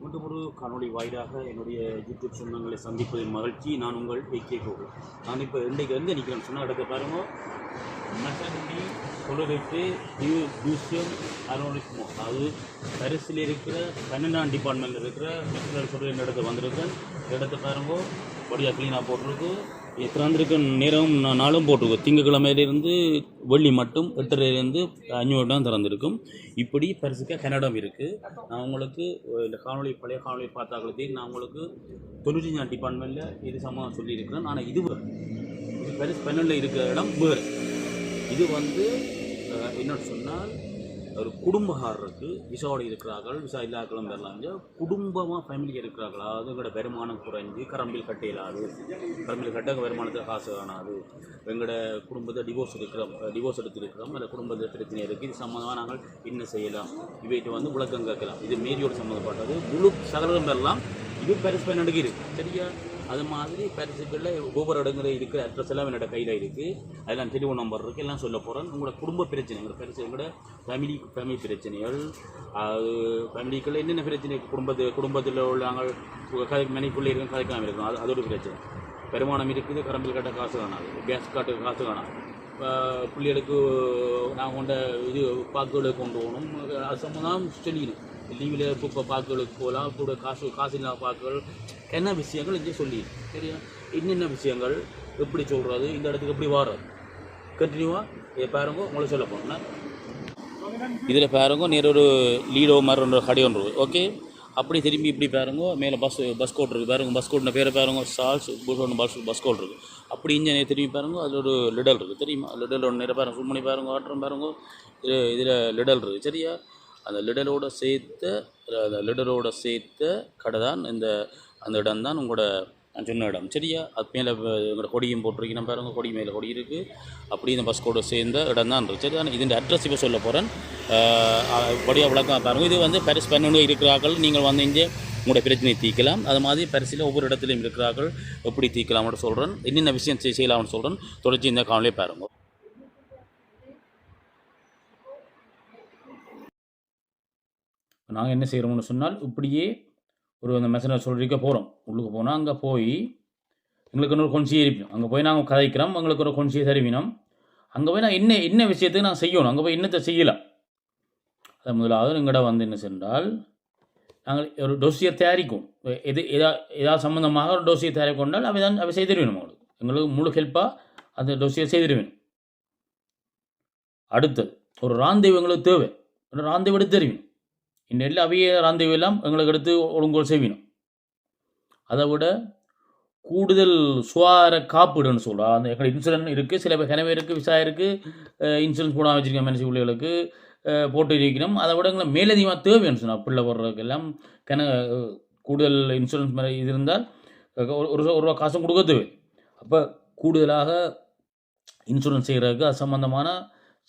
மீண்டும் ஒரு காணொளி வாயிலாக என்னுடைய யூடியூப் சொந்தங்களை சந்திப்பதின் மகிழ்ச்சி. நான் உங்கள் ஏகே கோவில். நான் இப்போ இன்றைக்கு வந்து நிற்கிறேன்னு சொன்னால் இடத்த பாருங்க, மெசண்டி சொல்லிட்டு மியூசியம் அரோனிக்மோ, அதாவது பரிசில் இருக்கிற 12ஆம் டிபார்ட்மெண்ட்டில் இருக்கிற மெசண்டரி சொல்லி இந்த இடத்த வந்திருக்கேன். இடத்த பாருங்க, படியாக க்ளீனாக போட்டிருக்கு. திறந்திருக்க நேரம் நாளும் போட்டிருக்கும். திங்கக்கிழமையிலேருந்து வெள்ளி மட்டும் 8:30லேருந்து 5 தான் திறந்திருக்கும். இப்படி பரிசுக்க கன்னடம் இருக்குது. நான் உங்களுக்கு இந்த காணொலி பழைய காணொலி பார்த்தாக்களே நான் உங்களுக்கு 95ஆம் டிபார்ட்மெண்ட்டில் இது சம்பவம் சொல்லியிருக்கிறேன். ஆனால் இது பரிசு 12 இருக்கிற இடம் வேறு. இது வந்து என்னன்னு சொன்னால் ஒரு குடும்பக்காரருக்கு விசாவோடு இருக்கிறார்கள், விசா இல்லாக்களும் வரலாங்க, குடும்பமாக ஃபேமிலியாக இருக்கிறார்கள். அதாவது எங்களோட வருமானம் குறைஞ்சி கரம்பில் கட்ட இயலாது, கரம்பில் கட்ட வருமானத்தில் காசு காணாது, எங்களோட குடும்பத்தை டிவோர்ஸ் எடுத்துருக்கிறோம், அந்த குடும்பத்தில் பிரச்சனை இருக்குது, இது சம்மந்தமாக நாங்கள் என்ன செய்யலாம், இவைட்டு வந்து விளக்கம் கேட்கலாம். இது மேரியோடு சம்மந்தப்பட்டது, முழு சகலம் வரலாம். இது பரிசு 12 இருக்குது, சரியா? அது மாதிரி பரிசுகளில் ஒவ்வொரு இடங்கள இருக்கிற அட்ரஸ் எல்லாம் என்னோட கையில் இருக்குது. அதெல்லாம் டெலிஃபோன் நம்பர் இருக்குது, எல்லாம் சொல்ல போகிறேன். உங்களோட குடும்ப பிரச்சனை, எங்களோட பரிசு, எங்களோட ஃபேமிலி பிரச்சனைகள், அது ஃபேமிலிக்குள்ள என்னென்ன பிரச்சனை, குடும்பத்தில் உள்ள நாங்கள் மனைக்குள்ளே இருக்கும், கதைக்காமல் இருக்கணும், அதோட பிரச்சனை. வருமானம் இருக்குது, கரம்பில் கட்ட காசு காணாது, கேஸ் காட்டுக்கு காசு காணாது, பிள்ளைகளுக்கு நாங்கள் கொண்ட இது பாக்குகளுக்கு கொண்டு போகணும், அது சம்மந்தம் சொல்லிக்கணும். லீவில் இப்போ பாக்குகளுக்கு போகலாம், கூட காசு இல்லாத பாக்குகள் என்ன விஷயங்கள் இங்கே சொல்லி சரியா, என்னென்ன விஷயங்கள் எப்படி சொல்கிறது, இந்த இடத்துக்கு எப்படி வர்றது, கண்டினியூவாக இதை பாருங்க. உங்களை சொல்ல போனோம்னா இதில் பாருங்க, நேர ஒரு லீடோ மாதிரி ஒன்று கடை ஒன்று, ஓகே. அப்படி திரும்பி இப்படி பாருங்க, மேலே பஸ் கோட் இருக்குது பாருங்க, பஸ் கோட்ன பேரை பாருங்க, சால்ஸ் பஸ் கோட் இருக்குது. அப்படி இங்கே திரும்பி பாருங்க, அதில் ஒரு லிடல் இருக்குது, தெரியுமா? லிடல் ஒன்று நேரம் பாருங்க, சும்மணி பாருங்க, ஆட்டம் பாருங்க, இதில் லிடல் இருக்குது, சரியா? அந்த லிடலோட சேர்த்த கடை தான் அந்த இடம் தான் உங்களோட நான் சொன்ன இடம், சரியா? அது மேலே எங்களோட கொடியும் போட்டிருக்கீங்க பாருங்க, கொடி மேலே கொடி இருக்குது. அப்படி இந்த பஸ் கோட சேர்ந்த இடம் தான் இருக்குது, சரியா? இதுன்ற அட்ரஸ் இப்போ சொல்ல போகிறேன், படியாக விளக்கம் பாருங்கள். இது வந்து பரிசு 12 இருக்கிறார்கள், நீங்கள் வந்து இங்கே உங்களோட பிரச்சனையை தீர்க்கலாம். அது மாதிரி பரிசில் ஒவ்வொரு இடத்துலையும் இருக்கிறார்கள், எப்படி தீர்க்கலாம்னு சொல்கிறேன், என்னென்ன விஷயம் செய்யலாம்னு சொல்கிறேன். தொடர்ச்சி இந்த காணொலியை பாருங்கள். நாங்கள் என்ன செய்கிறோம்னு சொன்னால், இப்படியே ஒரு அந்த மெசேஜ் சொல்லிக்க போகிறோம். உள்ளுக்கு போனால் அங்கே போய் எங்களுக்கு ஒரு கொன்சியை இருப்பினோம், அங்கே போய் நாங்கள் கதைக்கிறோம், எங்களுக்கு ஒரு கொன்சியை தருவினோம். அங்கே போய் நான் என்ன விஷயத்துக்கு நான் செய்யணும், அங்கே போய் என்னத்தை செய்யலாம். அது முதலாவது எங்கள்கிட்ட வந்து என்ன சென்றால், நாங்கள் ஒரு டொசியை தயாரிக்கும், ஏதாவது சம்மந்தமாக ஒரு டொசியை தயாரிக்கொண்டால் அவை செய்திருவேணும். எங்களுக்கு முழு ஹெல்ப்பாக அந்த டொசியை செய்திருவேணும். அடுத்தது ஒரு ராந்தேவ் எங்களுக்கு தேவை, ராந்தேவ் எடுத்து தருவேணும். இந்த எல்லா அவைய ராந்தேவ் எல்லாம் எங்களுக்கு எடுத்து ஒழுங்கோல் செய்யணும். அதை விட கூடுதல் சுகாதார காப்பீடுன்னு சொல்கிறோம். அந்த எங்களுக்கு இன்சூரன்ஸ் இருக்குது, சில பேர் கனவேருக்கு விசா இருக்குது, இன்சூரன்ஸ் போடாமல் வச்சுருக்கேன், மனசு பிள்ளைகளுக்கு போட்டு இருக்கணும். அதை விட எங்களை மேலதிகமாக தேவைன்னு சொன்னால் பிள்ளை போடுறதுக்கெல்லாம் கூடுதல் இன்சூரன்ஸ் மாதிரி இது இருந்தால் ஒரு ரூபா காசும் கொடுக்க தேவை. அப்போ கூடுதலாக இன்சூரன்ஸ் செய்கிறதுக்கு அது சம்பந்தமான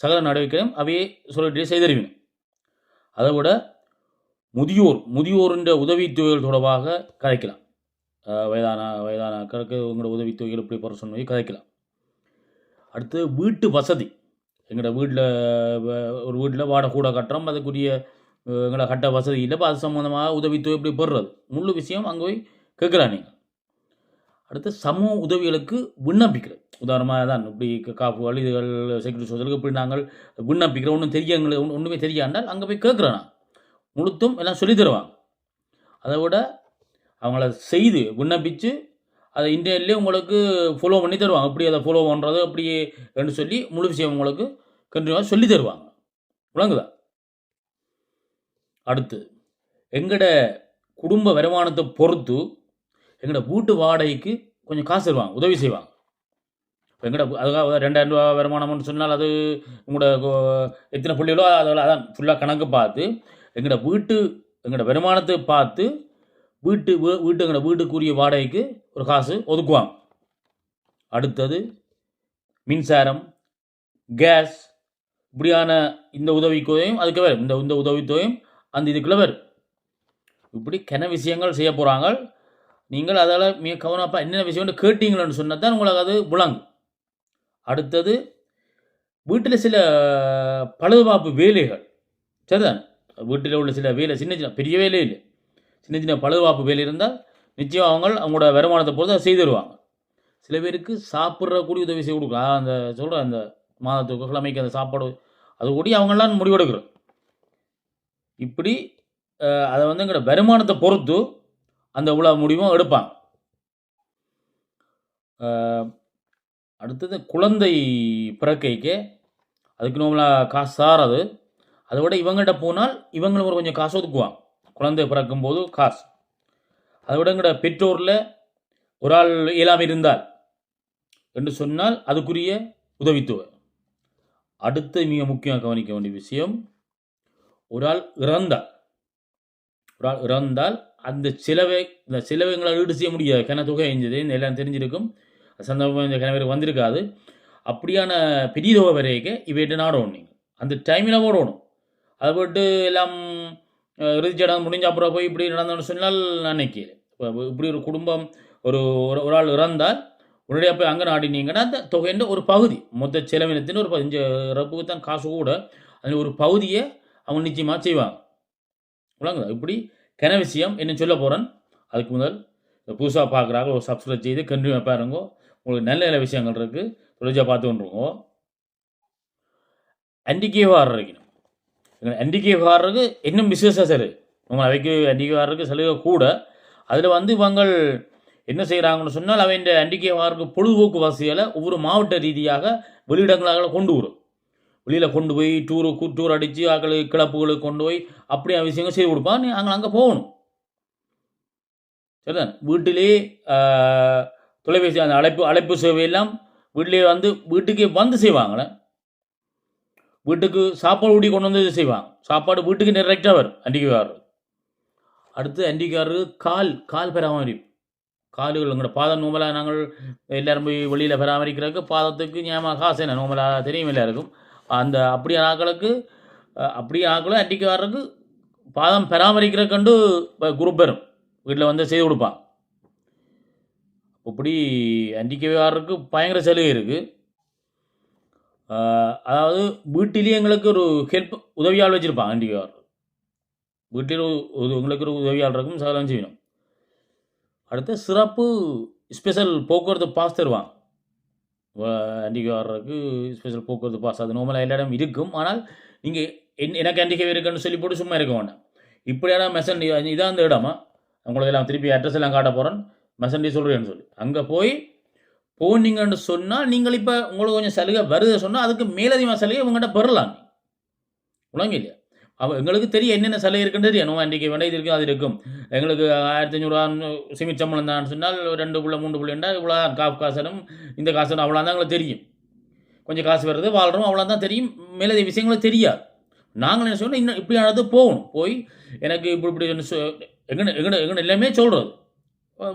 சகல நடவடிக்கையும் அவையே சொல்லிட்டு செய்தறிவினோம். அதை விட முதியோரின் உதவித்தொகைகள் தொடர்பாக கதைக்கலாம். வயதானக்களுக்கு உங்களோட உதவித்தொகைகள் எப்படி போகிற சொன்ன கதைக்கலாம். அடுத்து வீட்டு வசதி, எங்களோட ஒரு வீட்டில் வாடகை கூட கட்டுறோம், அதுக்குரிய எங்களை கட்ட வசதி இல்லை, அது சம்மந்தமாக உதவித்தொகை எப்படி போடுறது, முழு விஷயம் அங்கே போய் கேட்குறா நீங்கள். அடுத்து சமூக உதவிகளுக்கு விண்ணப்பிக்கிறது, உதாரணமாக தான் இப்படி காப்புகள் இதுகள் செக்யூரிட்டி சோதலுக்கு இப்படி நாங்கள் விண்ணப்பிக்கிறோம், ஒன்றுமே தெரியாண்டால் அங்கே போய் கேட்குறோம். நான் முழுத்தும் எல்லாம் சொல்லி தருவாங்க. அதை விட அவங்கள செய்து விண்ணப்பித்து அதை இன்டர்நெட்லேயே உங்களுக்கு ஃபாலோ பண்ணி தருவாங்க. அப்படி அதை ஃபாலோ பண்ணுறது அப்படியே என்று சொல்லி முழு விஷயம் உங்களுக்கு கண்டினியூவாக சொல்லி தருவாங்க. விளங்குதா? அடுத்து எங்களோட குடும்ப வருமானத்தை பொறுத்து எங்களோட வீட்டு வாடகைக்கு கொஞ்சம் காசு தருவாங்க, உதவி செய்வாங்க. எங்களோட அதுக்காக 2000 ரூபா வருமானம்னு சொன்னால் அது உங்களோட எத்தனை பிள்ளைகளோ அதான் ஃபுல்லாக கணக்கு பார்த்து எங்களோட வருமானத்தை பார்த்து எங்களோட வீட்டுக்குரிய வாடகைக்கு ஒரு காசு ஒதுக்குவாங்க. அடுத்தது மின்சாரம், கேஸ், இப்படியான இந்த உதவித்தொகையும் அதுக்கு வரும், இந்த உதவித்தொகையும் அந்த இதுக்குள்ளே வரும். இப்படி விஷயங்கள் செய்ய போகிறாங்க. நீங்கள் அதால் மிக கவனமாக என்னென்ன விஷயம் கேட்டீங்களன்னு சொன்னால் தான் உங்களுக்கு அது விளங்கும். அடுத்தது வீட்டில் சில பழுதுபார்ப்பு வேலைகள், சரிதான்? வீட்டில் உள்ள சில வேலை, சின்ன பெரிய வேலை இல்லை, சின்ன சின்ன பழுதுபாப்பு வேலை இருந்தால் நிச்சயம் அவங்களோட வருமானத்தை பொறுத்து அதை செய்து தருவாங்க. சில பேருக்கு சாப்பிட்ற கூடிய உதவி செய்ய கொடுக்கலாம். அந்த சொல்கிற அந்த மாதத்துக்கு கிழமைக்கு அந்த சாப்பாடு அது கூடி அவங்களாம் முடிவெடுக்கிறோம். இப்படி அதை வந்து எங்களோட வருமானத்தை பொறுத்து அந்த இவ்வளோ முடிவும் எடுப்பாங்க. அடுத்தது குழந்தை பிறக்கைக்கு அதுக்கு நம்மளாக காசு சாராது. அதை விட இவங்கள்ட்ட போனால் இவங்களும் ஒரு கொஞ்சம் காசு ஒதுக்குவாங்க. குழந்தை பிறக்கும்போது காசு. அதை விட எங்களோட பெற்றோரில் ஒரு ஆள் இயலாமல் இருந்தால் என்று சொன்னால் அதுக்குரிய உதவித்துவம். அடுத்து மிக முக்கியம் கவனிக்க வேண்டிய விஷயம், ஒரு ஆள் இறந்தால் அந்த இந்த செலவை எங்களால் ஈடு செய்ய முடியாது. தொகை எஞ்சது எல்லாம் தெரிஞ்சிருக்கும். சந்தர்ப்பம் இந்த கிணவருக்கு வந்திருக்காது. அப்படியான பெரிய தொகை வரைக்க இவைட்டு நாடணும். நீங்கள் அந்த டைமில் ஓடணும். அதை போட்டு எல்லாம் இறுதிச்சடங்கு முடிஞ்ச அப்புறம் போய் இப்படி நடந்தோன்னு சொன்னால் நினைக்கிறேன். இப்போ இப்படி ஒரு குடும்பம் ஒரு ஆள் இறந்தால் உடனடியாக போய் அங்கே நாடினீங்கன்னா அந்த தொகைன்ற ஒரு பகுதி மொத்த செலவினத்தின் ஒரு 15 இறப்புக்கு தான் காசு கூட அதில் ஒரு பகுதியை அவங்க நிச்சயமாக செய்வாங்க. விளங்குதா? இப்படி விஷயம் என்ன சொல்ல போகிறேன். அதுக்கு முதல் புதுசாக பார்க்குறாங்க ஒரு சப்ஸ்கிரைப் செய்து கண்டினியூ பாருங்க. உங்களுக்கு நல்ல நல்ல விஷயங்கள் இருக்குது, தொடர்ச்சியாக பார்த்து கொண்டுருங்க. அண்டிகேவார் இருக்கணும். அண்டிகேவாருக்கு இன்னும் விசேஷம் சரி நம்ம அவைக்கு அண்டிகேவாருக்கு சலுகை கூட. அதில் வந்து இவங்கள் என்ன செய்கிறாங்கன்னு சொன்னால் அவை இந்த அண்டிகேவாருக்கு பொழுதுபோக்கு வசதிகளை ஒவ்வொரு மாவட்ட ரீதியாக வெளியிடங்களாக கொண்டு வரும். வெளியில் கொண்டு போய் டூர் அடித்து ஆக்களுக்கு கிளப்புகளுக்கு கொண்டு போய் அப்படியே விஷயங்கள் செய்து கொடுப்பான். நாங்கள் அங்கே போகணும். சரிதான்? வீட்டிலே தொலைபேசி அந்த அழைப்பு சேவையெல்லாம் வீட்டிலே வந்து வீட்டுக்கே வந்து செய்வாங்களே. வீட்டுக்கு சாப்பாடு ஊடி கொண்டு வந்து செய்வாங்க. சாப்பாடு வீட்டுக்கு டைரெக்டாக வரும் அண்டிகைக்காரர். அடுத்து அண்டிகைக்காரருக்கு கால் பராமரிப்பு. காலுகள் எங்களோட பாதம் நோமலாக நாங்கள் எல்லோரும் போய் வெளியில் பராமரிக்கிறதுக்கு பாதத்துக்கு ஞாபகம் காசு என்ன நோமலாக தெரியும் எல்லாருக்கும். அந்த அப்படியான ஆக்களும் அண்டிகைக்காரருக்கு பாதம் பராமரிக்கிறதுக்கண்டு குரூப் வரும். வீட்டில் வந்து செய்து கொடுப்பான். இப்படி அண்டிகைக்காரருக்கு பயங்கர சலுகை இருக்குது. அதாவது வீட்டிலேயே எங்களுக்கு ஒரு உதவியாள் வச்சுருப்பான். அண்டிகைக்காரர் வீட்டில் எங்களுக்கு ஒரு உதவியாள் இருக்கும், சகலம் செய்யணும். அடுத்து சிறப்பு ஸ்பெஷல் போக்குவரத்து பாஸ் தருவாங்க. அண்டிகைக்காரருக்கு ஸ்பெஷல் போக்குவரத்து பாஸ் அது நார்மலாக எல்லா இடம் இருக்கும். ஆனால் நீங்கள் எனக்கு அண்டிகை இருக்குன்னு சொல்லி போட்டு சும்மா இருக்க வேண்டாம். இப்படியான மெசன் இதான் அந்த இடமா உங்களுக்கு எல்லாம் திருப்பி அட்ரஸ் எல்லாம் காட்ட போகிறேன். மெசன்டி சொல்கிறேன்னு சொல்லி அங்கே போனீங்கன்னு சொன்னால் நீங்கள் இப்போ உங்களுக்கு கொஞ்சம் சலுகை வருது சொன்னால் அதுக்கு மேலதிகமாக சலுகை உங்கள்கிட்ட பெறலாம். உலகம் இல்லையா? எங்களுக்கு தெரியும் என்னென்ன சலுகை இருக்குன்னு தெரியும். நோ அண்டிகை வேண்டாம் இது இருக்கும் அது இருக்கும். எங்களுக்கு 1500 சிமிட் சம்பளம் தான் சொன்னால் 2 புள்ள 3 புள்ளா இவ்வளோ காசனும் இந்த காசனும் அவ்வளோ தான் எங்களுக்கு தெரியும். கொஞ்சம் காசு வருது வாழ்கிறோம் அவ்வளோ தான் தெரியும். மேலதிக விஷயங்களும் தெரியாது. நாங்கள் என்ன சொன்னால் இன்னும் இப்படியானது போகணும். போய் எனக்கு இப்படி எங்கன்னு எல்லாமே சொல்கிறது.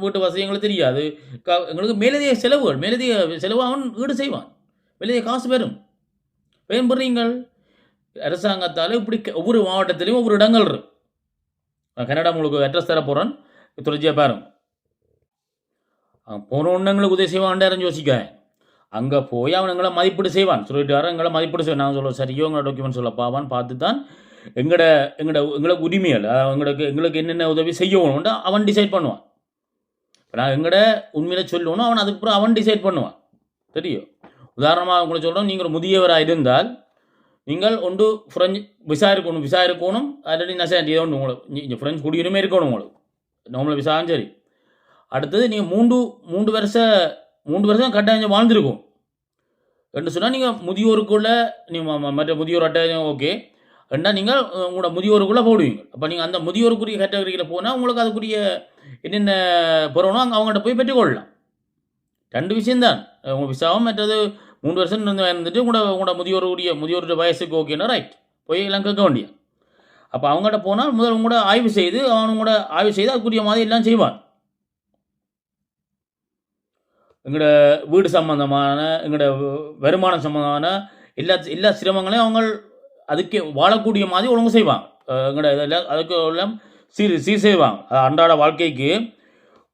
வீட்டு வசதி எங்களுக்கு தெரியாது. எங்களுக்கு மேலதிக செலவு அவன் ஈடு செய்வான். மேலதிக காசு பெறும். பயன்படுறீங்கள் அரசாங்கத்தால் இப்படி ஒவ்வொரு மாவட்டத்திலையும் ஒவ்வொரு இடங்கள் இருக்கு. கனடா உங்களுக்கு அட்ரஸ் தர போகிறேன், தொடர்ச்சியாக பாருங்க. போனோன்னு எங்களுக்கு உதவி செய்வான்டாருன்னு யோசிக்காங்க. அங்கே போய் அவன் எங்களை மதிப்பீடு செய்வான். சொல்லிட்டு வர எங்களை மதிப்பீடு செய்வான். நாங்கள் சொல்ல சரியோ எங்களோட டாக்குமெண்ட் சொல்ல பாவான்னு பார்த்து தான் எங்களுக்கு உரிமைகள் எங்களுக்கு என்னென்ன உதவி செய்யணும்னு அவன் டிசைட் பண்ணுவான். இப்போ நான் எங்கட உண்மையில சொல்லணும், அவன் அதுக்கப்புறம் அவன் டிசைட் பண்ணுவான். தெரியும்? உதாரணமாக உங்களை சொல்கிறோம், நீங்கள் ஒரு முதியவராக இருந்தால் நீங்கள் ஒன்று ஃப்ரெஞ்சு விசா இருக்கணும் ஆல்ரெடி நசேண்டி ஒன்று உங்களுக்கு இங்கே ஃப்ரெஞ்சு குடியுரிமை இருக்கணும் உங்களுக்கு நார்மல் விசாவும் சரி. அடுத்தது நீங்கள் மூன்று வருஷம் கட்டாயம் வாழ்ந்துருக்கும் என்று சொன்னால் நீங்கள் முதியோருக்குள்ளே நீங்கள் மற்ற முதியோர் அட்டை ஓகே ரெண்டா நீங்கள் உங்களோட முதியோருக்குள்ளே போடுவீங்க. அப்போ நீங்கள் அந்த முதியோருக்குரிய கேட்டகரியில் போனால் உங்களுக்கு அதுக்குரிய என்னென்ன போகிறோனோ அவங்கள்ட்ட போய் பெற்றுக்கொள்ளலாம். 2 விஷயம்தான். உங்கள் விசாவும் மற்றது 3 வருஷம் இருந்துட்டு உங்களோட முதியோருடைய வயசுக்கு ஓகேன்னா ரைட் போய் எல்லாம் கேட்க வேண்டிய. அப்போ அவங்கள்ட்ட போனால் முதல் உங்களோட ஆய்வு செய்து அதுக்குரிய மாதிரி எல்லாம் செய்வான். எங்களோட வீடு சம்பந்தமான எங்களோட வருமானம் சம்பந்தமான எல்லா சிரமங்களையும் அவங்க அதுக்கு வாழக்கூடிய மாதிரி ஒழுங்கு செய்வாங்க. எங்களோட இதெல்லாம் அதுக்கு எல்லாம் சீர் செய்வாங்க. அன்றாட வாழ்க்கைக்கு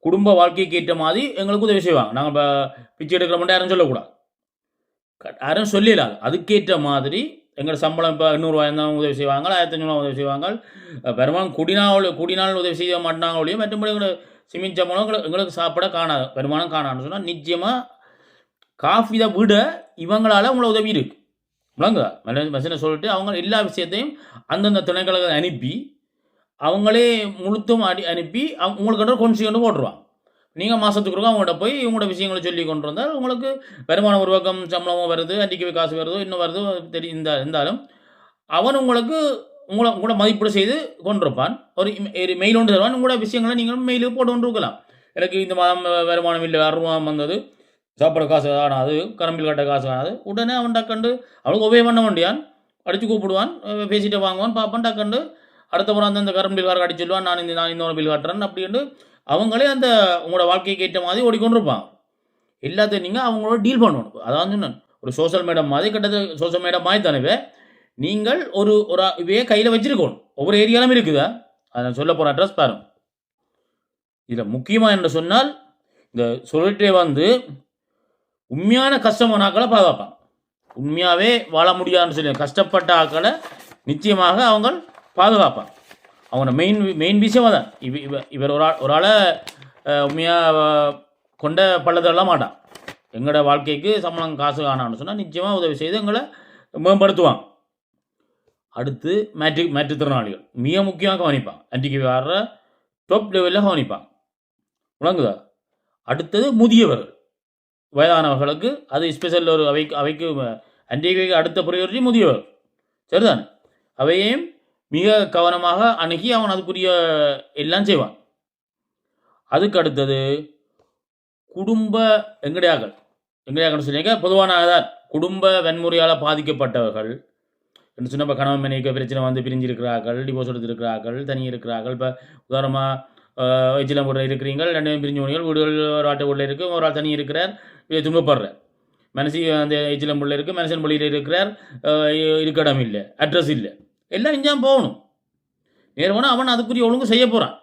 குடும்ப வாழ்க்கைக்கு ஏற்ற மாதிரி எங்களுக்கு உதவி செய்வாங்க. நாங்கள் இப்போ பிச்சை எடுக்கிற மட்டும் யாரும் சொல்லக்கூடாது, யாரும் சொல்லிடலாம். அதுக்கேற்ற மாதிரி எங்களோட சம்பளம் இப்போ 800 இருந்தாலும் உதவி செய்வாங்க, 1500 உதவி செய்வாங்க. பெரும்பாலும் குடிநாள் உதவி செய்ய மாட்டாங்க ஒழிய மற்றபடி எங்களோட சிமெண்ட் சம்பளம் எங்களுக்கு சாப்பிட காணாது, வருமானம் காணாதுன்னு சொன்னால் நிச்சயமாக காஃபி தான் விட இவங்களால் உங்களை உதவி இருக்குது. விளங்குதா? மெசனை சொல்லிட்டு அவங்க எல்லா விஷயத்தையும் அந்தந்த துணைக்கழகத்தை அனுப்பி அவங்களே முழுத்தும் அனுப்பி உங்களுக்கு கொண்டு போட்டுருவாங்க. நீங்கள் மாதத்துக்கு இருக்கா அவங்கள்ட்ட போய் இவங்களோட விஷயங்களை சொல்லி கொண்டு வந்தால் உங்களுக்கு வருமானம் ஒரு பக்கம் சம்பளமும் வருது, அன்றைக்கு காசு வருதோ இன்னும் வருதோ இருந்தாலும் அவன் உங்களுக்கு உங்களோட மதிப்பீடு செய்து கொண்டிருப்பான். ஒரு மெயில் ஒன்று தருவான். உங்களோட விஷயங்களை நீங்கள் மெயிலுக்கு போட்டு கொண்டு இருக்கலாம். எனக்கு இந்த மாதம் வருமானம் இல்லை, 6 வந்தது, சாப்பிட காசு காணாது, கரம்பில் கட்ட காசு காணாது, உடனே அவன் டக்கண்டு அவனுக்கு உபயோக பண்ண வேண்டியான், அடித்து கூப்பிடுவான், பேசிட்டு வாங்குவான், பார்ப்பான், டக்கண்டு அடுத்த முறை அந்த கரம்பில் கார அடிச்சு சொல்லுவான், நான் இந்த பில் காட்டுறேன் அப்படின்ட்டு அவங்களே அந்த உங்களோட வாழ்க்கைக்கு ஏற்ற மாதிரி ஓடிக்கொண்டிருப்பாங்க. எல்லாத்தையும் நீங்கள் அவங்களோட டீல் பண்ணணும். அதான் சொன்னேன், ஒரு சோஷியல் மீடியா மாதிரி கிட்டத்தட்ட சோஷியல் மீடியா மாதிரி தானே நீங்கள் ஒரு இவையே கையில் வச்சிருக்கணும். ஒவ்வொரு ஏரியாலும் இருக்குதா, அதை சொல்ல போகிற அட்ரஸ் பாருங்க. இதில் முக்கியமாக என்ன சொன்னால் இந்த சொல்லிட்டே உண்மையான கஷ்டமான ஆக்களை பாதுகாப்பாங்க. உண்மையாகவே வாழ முடியாதுன்னு சொல்லி கஷ்டப்பட்ட ஆக்களை நிச்சயமாக அவங்க பாதுகாப்பாங்க. அவங்க மெயின் விஷயமாக தான் இவர் ஒரு ஆளை உண்மையாக கொண்ட பள்ளதெல்லாம் மாட்டான். எங்களோட வாழ்க்கைக்கு சம்பளம் காசு காணான்னு சொன்னால் நிச்சயமாக உதவி செய்து எங்களை மேம்படுத்துவாங்க. அடுத்து மாற்றுத்திறனாளிகள் மிக முக்கியமாக கவனிப்பாங்க. அன்றைக்கு வர்ற டாப் லெவலில் கவனிப்பாங்க. விளங்குதா? அடுத்தது முதியவர்கள், வயதானவர்களுக்கு அது ஸ்பெஷல் ஒரு அவைக்கு அன்றைக்கு அடுத்த ப்ரையாரிட்டி முதியவர். சரிதானே? அவையையும் மிக கவனமாக அணுகி அவன் அதுக்குரிய எல்லாம் செய்வான். அதுக்கு அடுத்தது குடும்ப எங்கடையாக்கள் சொன்னீங்க. பொதுவான குடும்ப வன்முறையால் பாதிக்கப்பட்டவர்கள் என்று சொன்ன, இப்போ கணவன் மனைவிக்கு பிரச்சனை பிரிஞ்சிருக்கிறார்கள், டிவோர்ஸ் எடுத்திருக்கிறார்கள், தனி இருக்கிறார்கள். இப்போ உதாரணமாக எச்சிலம் போட்டு இருக்கிறீங்க, 2 பேரும் பிரிஞ்சு போனீங்க, வீடுகள் ஒரு ஆட்டை வீட்டில் இருக்குது, ஒரு ஆள் தனி இருக்கிறார், துன்பப்படுறார். மனசு அந்த எச்சிலம் பிள்ளை இருக்குது, மனுஷன் பள்ளியில் இருக்கிறார், இருக்கிடம் இல்லை, அட்ரஸ் இல்லை, எல்லாம் இஞ்சாம் போகணும். நேரம் போனால் அவன் அதுக்குரிய ஒழுங்கு செய்ய போகிறான்.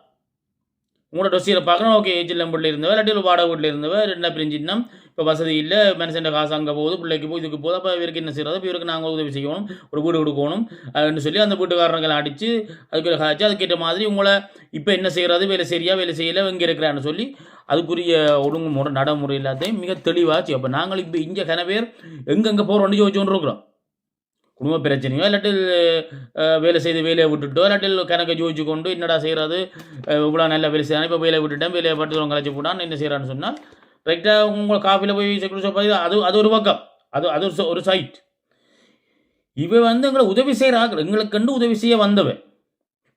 உங்களோட டொசியில் பார்க்குறோம், ஓகே எச்சிலம் பிள்ளை இருந்தவர், இல்லாட்டி வாடகை வீட்டில் இருந்தவர், 2 பிரிஞ்சின்னா இப்போ வசதி இல்லை, மனுஷன் காசு அங்கே போகுது, பிள்ளைக்கு போய் இதுக்கு போகுது, அப்போ இவருக்கு என்ன செய்கிறது, இப்போ இவருக்கு நாங்கள் உதவி செய்யணும், ஒரு வீடு கொடுக்கணும் அப்படின்னு சொல்லி அந்த வீட்டுக்காரங்களை அடித்து அதுக்கு காய்ச்சி அதுக்கேற்ற மாதிரி உங்களை இப்போ என்ன செய்கிறது, வேலை சரியா வேலை செய்யலை, எங்கே இருக்கிறான்னு சொல்லி அதுக்குரிய ஒழுங்குமுறை நடைமுறை எல்லாத்தையும் மிக தெளிவாச்சு. அப்போ நாங்கள் இப்போ இங்கே கன பேர் எங்கெங்கே போகிறோன்னு யோசிச்சுட்டு இருக்கிறோம். குடும்ப பிரச்சனையோ இல்லாட்டி வேலை செய்து வேலையை விட்டுட்டோ இல்லாட்டி கணக்கை ஜோதிச்சு கொண்டு என்னடா செய்கிறது, இவ்வளோ நல்லா வேலை செய்யணும், இப்போ வேலையை விட்டுட்டேன், வேலையை பட்டு கலைச்சி போட்டான், என்ன செய்கிறான்னு சொன்னால் கரெக்டாக உங்களை காஃபியில் போய் செக்யூரிட்டி ஷாப் அது ஒரு பக்கம், அது ஒரு சைட். இவ எங்களை உதவி செய்கிறாங்க, எங்களுக்கு கண்டு உதவி செய்ய வந்தவன்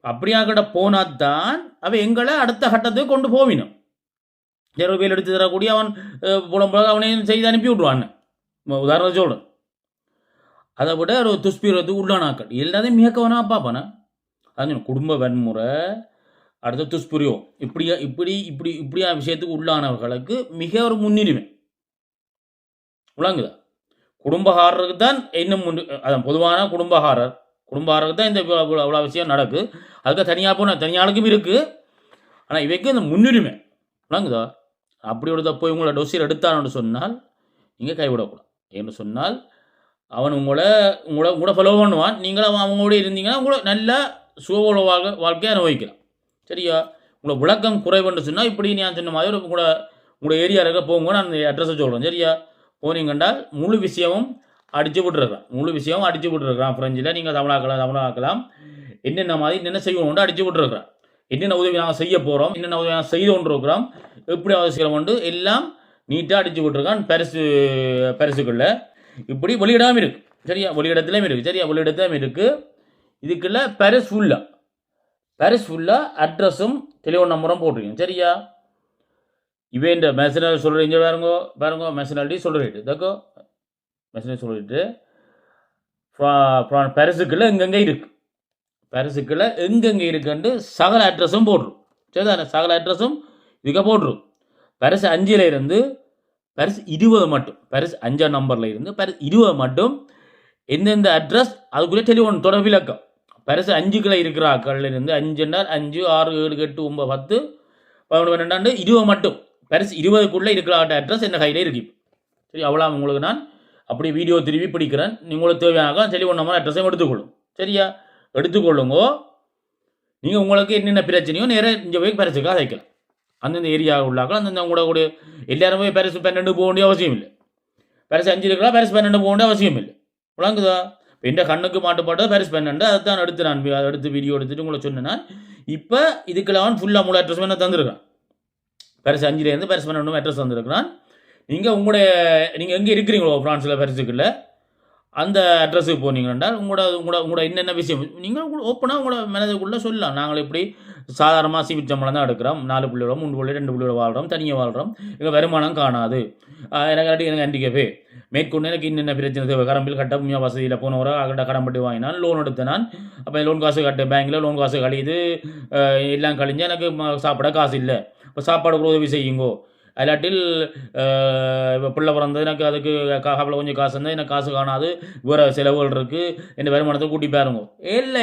அப்படியாக்கிட்ட போனாதான் அவன் எங்களை அடுத்த கட்டத்துக்கு கொண்டு போவினோம். 20 பேர் எடுத்து தரக்கூடிய அவன் புலம்புறாக அவனையும் செய்து அனுப்பி விட்ருவான். உதாரணம் சொல்கிறேன். அதை விட ஒரு துஷ்பிரத்துக்கு உள்ளானாக்கள் எல்லாத்தையும் மிக கவனமாக பார்ப்பானே. அது குடும்ப வன்முறை, அடுத்த துஷ்பிரியம், இப்படியா விஷயத்துக்கு உள்ளானவர்களுக்கு மிக ஒரு முன்னுரிமை. விளங்குதா? குடும்பகாரருக்கு தான் இன்னும் அதான் பொதுவான குடும்பகாரருக்கு தான் இந்த இவ்வளோ விஷயம் நடக்கு. அதுக்கு தனியாளுக்கும் இருக்குது. ஆனால் இவைக்கு இந்த முன்னுரிமை. விளங்குதா? அப்படி ஒரு தப்பு உங்களை டொசியர் எடுத்தான்னு சொன்னால் நீங்கள் கைவிடக்கூடாது. என்று சொன்னால் அவன் உங்களை ஃபாலோ பண்ணுவான். நீங்களும் அவங்களோட இருந்தீங்கன்னா உங்களை நல்லா சுகபோல வாழ்க்கையை அனுபவிக்கலாம். சரியா? உங்களை விளக்கம் குறைவுன்னு சொன்னால் இப்படி நான் சொன்ன மாதிரி உங்களோட ஏரியாவில் போங்க, நான் அந்த அட்ரஸை சொல்கிறேன். சரியா? போனீங்கன்றால் முழு விஷயமும் அடித்து விட்டுருக்கான். ஃப்ரெஞ்சில் நீங்கள் தமிழாக்கலாம் என்னென்ன மாதிரி என்னென்ன செய்வோம் அடித்து விட்டுருக்குறான். என்னென்ன உதவி நாங்கள் செய்ய போகிறோம், என்னென்ன உதவி நாங்கள் செய்து கொண்டு இருக்கிறோம், எப்படி அவசியம் கொண்டு எல்லாம் நீட்டாக அடித்து விட்டுருக்கான். பரிசுக்குள்ளே இப்படி வெளியிடாமல் இருக்குது. சரியா? வெளியிடத்துலையும் இருக்குது. சரியா? வெளியிடத்துலையும் இருக்குது. இதுக்குள்ள பரிஸ் ஃபுல்லாக அட்ரஸும் டெலிஃபோன் நம்பரும் போட்டிருக்கீங்க. சரியா? இவன் மெசனல் சொல்கிறீங்க பாருங்க மெசனாலிட்டி சொல்லிட்டு இதோ மெசனல் சொல்லிட்டு பரிசுக்குள்ள எங்கெங்கே இருக்குது, பரிசுக்குள்ள எங்கெங்கே இருக்குன்ட்டு சகல அட்ரஸும் போட்டுரும். சரிதானே? சகல அட்ரஸும் இதுக்கு போட்டுரும். பரிசு 5 இருந்து பரிசு 20 மட்டும், பரிசு 5 நம்பரில் இருந்து பரிசு 20 மட்டும் எந்தெந்த அட்ரஸ் அதுக்குள்ளே டெலிஃபோன் தொடர்பு இலக்கம். பரிசு 5க்குள்ள இருக்கிற ஆக்கள் இருந்து 5 என்றால் 5, 6, 7, 8, 9, 10, 11, 12, 20 மட்டும் பரிசு 20க்குள்ளே இருக்கிற அட்ரஸ் என்ன கையில் இருக்கு. சரி? அவ்வளோ உங்களுக்கு நான் அப்படி வீடியோ திருப்பி பிடிக்கிறேன். உங்களுக்கு தேவையான தெளிவான மாதிரி அட்ரஸையும் எடுத்துக்கொள்ளும். சரியா? எடுத்துக்கொள்ளுங்கோ. நீங்கள் உங்களுக்கு என்னென்ன பிரச்சனையோ நேராக இங்கே போய் பரிசுக்காக வைக்கலாம். அந்தந்த ஏரியா உள்ளாக்கள் அந்தந்த கூட எல்லாருமே பரிசு 12 போக வேண்டிய அவசியம் இல்லை. பரிசு 5 இருக்கலாம், பரிசு 12 போக வேண்டிய அவசியம் இல்லை. விளங்குதா? இப்போ எந்த கண்ணுக்கு மாட்டுப்பாட்டது பரிசு 12, அதைத்தான் நான் எடுத்து வீடியோ எடுத்துட்டு உங்களை சொன்னேன். இப்போ இதுக்கெல்லாம் ஃபுல்லாக மூணு அட்ரஸ் என்ன தந்துருக்கான். பரிசு 5லேருந்து பரிசு 12 அட்ரஸ் தந்துருக்கிறான். நீங்கள் எங்கே இருக்கிறீங்களோ ஃப்ரான்ஸில் பரிசுக்குள்ள அந்த அட்ரஸுக்கு போனீங்கன்னா உங்களோட என்னென்ன விஷயம் நீங்கள் ஓப்பனாக உங்களோட மனதுக்குள்ளே சொல்லலாம். நாங்கள் இப்படி சாதாரணமாக சீமிச்சம்பளம் தான் எடுக்கிறோம், 4 பிள்ளையோட 3 பிள்ளையோட 2 பிள்ளையோட வாழ்கிறோம், தனியாக வாழ்கிறோம், எங்கள் வருமானம் காணாது, எனக்கு ஹேண்டிகேப்பே, மேற்கொண்டு எனக்கு இன்னென்ன பிரச்சனை தேவை, கரம்பில் கட்ட வசதியில் போனவரை அகிட்ட கடன்பட்டு வாங்கினான், லோன் எடுத்தேன் நான், அப்போ லோன் காசு கட்ட பேங்கில் லோன் காசு கழியுது, எல்லாம் கழிஞ்சு எனக்கு சாப்பிட காசு இல்லை, இப்போ சாப்பாடு உதவி செய்யுங்கோ, அல்லாட்டில் இப்போ பிள்ளை பிறந்தது எனக்கு அதுக்கு காப்பில் கொஞ்சம் காசு இருந்தால் எனக்கு காசு காணாது, வேறு செலவுகள் இருக்குது, என் வருமானத்தை கூட்டி பாருங்க,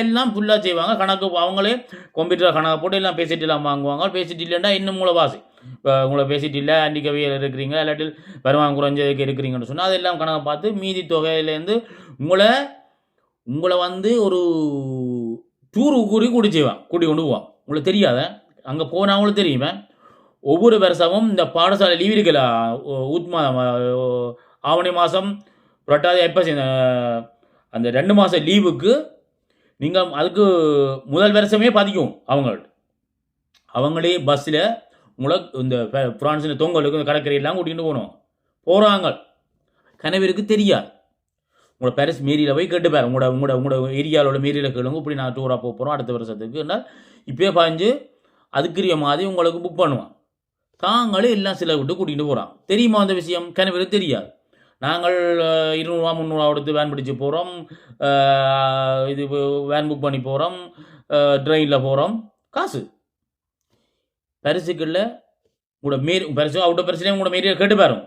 எல்லாம் ஃபுல்லாக செய்வாங்க. கணக்கு அவங்களே கம்ப்யூட்டர் கணக்கு போட்டு எல்லாம் பேசிட்டு எல்லாம் வாங்குவாங்க. பேசிட்டு இல்லைன்னா இன்னும் மூளை வாசி, இப்போ உங்களை பேசிட்டு இல்லை ஆண்டிக்கவியில் இருக்கிறீங்க, இல்லாட்டில் வருமானம் குறைஞ்சதுக்கு இருக்கிறீங்கன்னு சொன்னால் அதெல்லாம் கணக்கு பார்த்து மீதி தொகையிலேருந்து உங்களை வந்து ஒரு டூரு கூட்டி செய்வான், கூட்டி கொண்டு போவான். உங்களுக்கு தெரியாத அங்கே போனவங்களுக்கு தெரியுமே. ஒவ்வொரு வருஷமும் இந்த பாடசாலை லீவ் இருக்கல, ஆவணி மாதம் புரட்டாதி எப்போ அந்த 2 மாதம் லீவுக்கு நீங்கள் அதுக்கு முதல் வருஷமே பாதிக்கும். அவங்களே பஸ்ஸில் உங்களை இந்த ஃப்ரான்ஸில் தொங்கலுக்கு இந்த கடற்கரையெல்லாம் கூட்டிகிட்டு போகிறாங்க. கனவிற்கு தெரியாது. உங்களோட பேரஸ் மீறியில் போய் கேட்டுப்பார், உங்களோட ஏரியாவோட மீறியில் கேளுங்க, இப்படி நான் டூராக போகிறோம் அடுத்த வருஷத்துக்கு, இப்போயே பாய்ஞ்சு அதுக்குரிய மாதிரி உங்களுக்கு புக் பண்ணுவான். தாங்களே எல்லாம் சில விட்டு கூட்டிகிட்டு போகிறான். தெரியுமா அந்த விஷயம்? கனவிற்கு தெரியாது. நாங்கள் 200 ரூபா 300 ரூபா கொடுத்து வேன் பிடிச்சி போகிறோம், இது வேன் புக் பண்ணி போகிறோம், ட்ரெயினில் போகிறோம், காசு பரிசுக்குள்ள உங்களோட பரிசு அவுட்ட பரிசுலேயே உங்களோட மேரியை கேட்டு பாருங்க.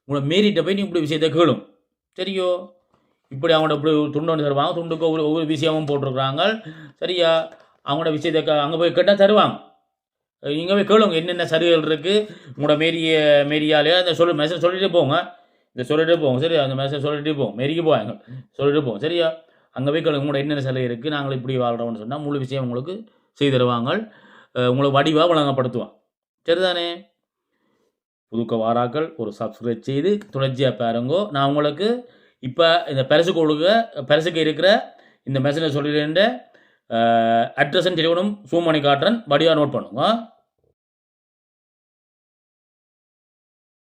உங்களோட மேரிட்ட போய் நீ இப்படி விஷயத்தை கேளும். சரியோ? இப்படி அவங்களோட இப்படி துண்டு ஒன்று தருவாங்க, துண்டுக்கு ஒவ்வொரு விஷயமும் போட்டிருக்கிறாங்க. சரியா? அவங்களோட விஷயத்தை அங்கே போய் கேட்டால் தருவாங்க. நீங்கள் போய் கேளுங்க என்னென்ன சலுகைகள் இருக்குது உங்களோட மேரியாலே அந்த மெசேஜ் சொல்லிட்டு போங்க, இதை சொல்லிட்டு போங்க. சரியா? அந்த மெசேஜ் சொல்லிட்டு போங்க, மேரிக்கு போவாங்க சொல்லிட்டு போங்க. சரியா? அங்கே போய் கேளுங்க உங்களோட என்னென்ன சலுகை இருக்குது, நாங்கள் இப்படி வாழ்கிறோம்னு சொன்னால் முழு விஷயம் உங்களுக்கு செய்து தருவாங்க, உங்களை வடிவாக வழங்கப்படுத்துவான். சரிதானே? புதுக்க வாராக்கள் ஒரு சப்ஸ்கிரைப் செய்து தொடர்ச்சியாக பாருங்கோ. நான் உங்களுக்கு இப்போ இந்த பரிசுக்கு இருக்கிற இந்த மெசேஜை சொல்லிடுற அட்ரஸும் டெலிஃபோனும் ஜூம் பண்ணி காட்டுறேன், வடிவாக நோட் பண்ணுங்க.